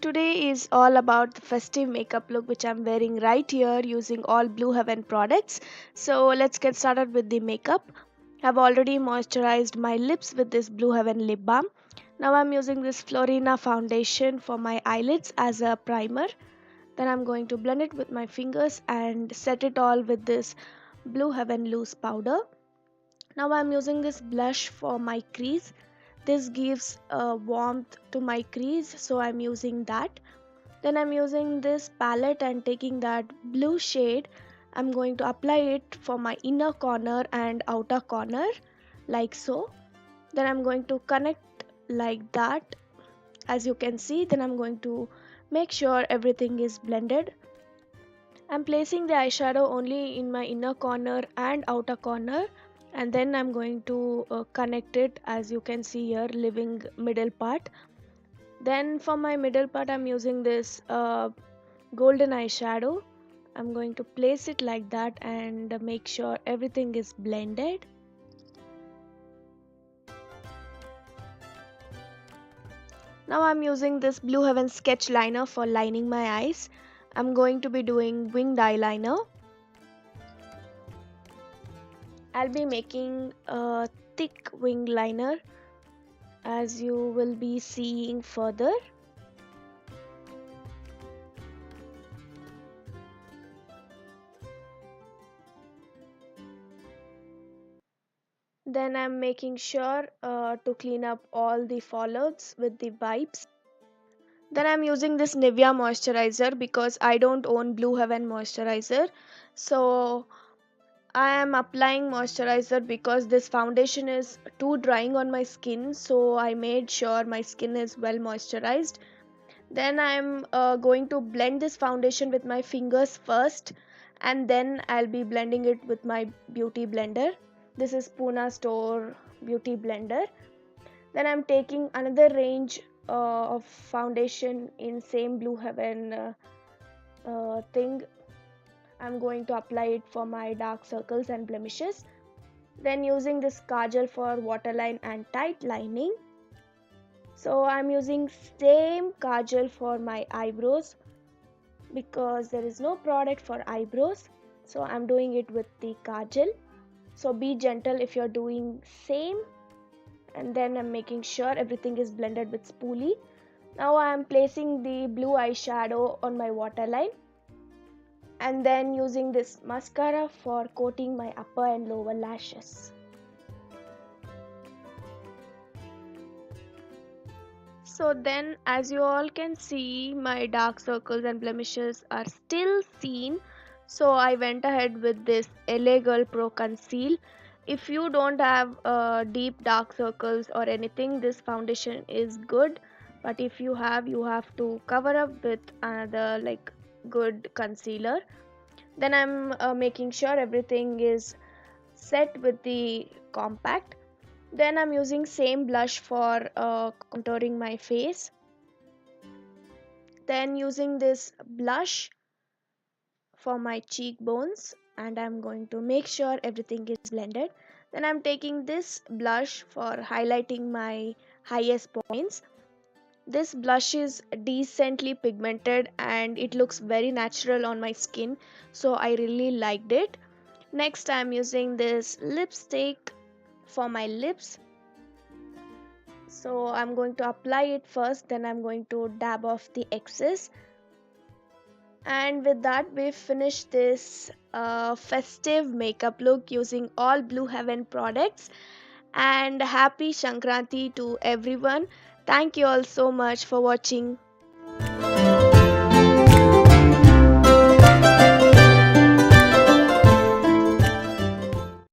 Today is all about the festive makeup look which I'm wearing right here using all Blue Heaven products. So let's get started with the makeup. I've already moisturized my lips with this Blue Heaven lip balm. Now I'm using this Florina foundation for my eyelids as a primer. Then I'm going to blend it with my fingers and set it all with this Blue Heaven loose powder. Now I'm using this blush for my crease. This gives warmth to my crease, so I'm using that. Then I'm using this palette and taking that blue shade. I'm going to apply it for my inner corner and outer corner like so. Then I'm going to connect like that, as you can see. Then I'm going to make sure everything is blended. I'm placing the eyeshadow only in my inner corner and outer corner, and then I'm going to connect it, as you can see here, leaving middle part. Then for my middle part I'm using this golden eyeshadow. I'm going to place it like that and make sure everything is blended. Now I'm using this Blue Heaven sketch liner for lining my eyes. I'm going to be doing winged eyeliner. I'll be making a thick wing liner, as you will be seeing further. Then I'm making sure to clean up all the fallouts with the wipes. Then I'm using this NIVEA moisturizer because I don't own Blue Heaven moisturizer. So I am applying moisturizer because this foundation is too drying on my skin, so I made sure my skin is well moisturized. Then I'm going to blend this foundation with my fingers first, and then I'll be blending it with my beauty blender. This is Pune Store beauty blender. Then I'm taking another range of foundation in same Blue Heaven thing. I'm going to apply it for my dark circles and blemishes. Then using this kajal for waterline and tight lining. So I'm using same kajal for my eyebrows because there is no product for eyebrows. So I'm doing it with the kajal. So be gentle if you're doing same. And then I'm making sure everything is blended with spoolie. Now I'm placing the blue eyeshadow on my waterline, and then using this mascara for coating my upper and lower lashes. So then, as you all can see, my dark circles and blemishes are still seen. So I went ahead with this LA Girl Pro Conceal. If you don't have deep dark circles or anything, this foundation is good. But if you have to cover up with another good concealer. Then I'm making sure everything is set with the compact. Then I'm using same blush for contouring my face. Then using this blush for my cheekbones, and I'm going to make sure everything is blended. Then I'm taking this blush for highlighting my highest points. This blush is decently pigmented and it looks very natural on my skin, so I really liked it. Next I'm using this lipstick for my lips. So I'm going to apply it first, then I'm going to dab off the excess. And with that we finish this festive makeup look using all Blue Heaven products. And happy Sankranti to everyone. Thank you all so much for watching.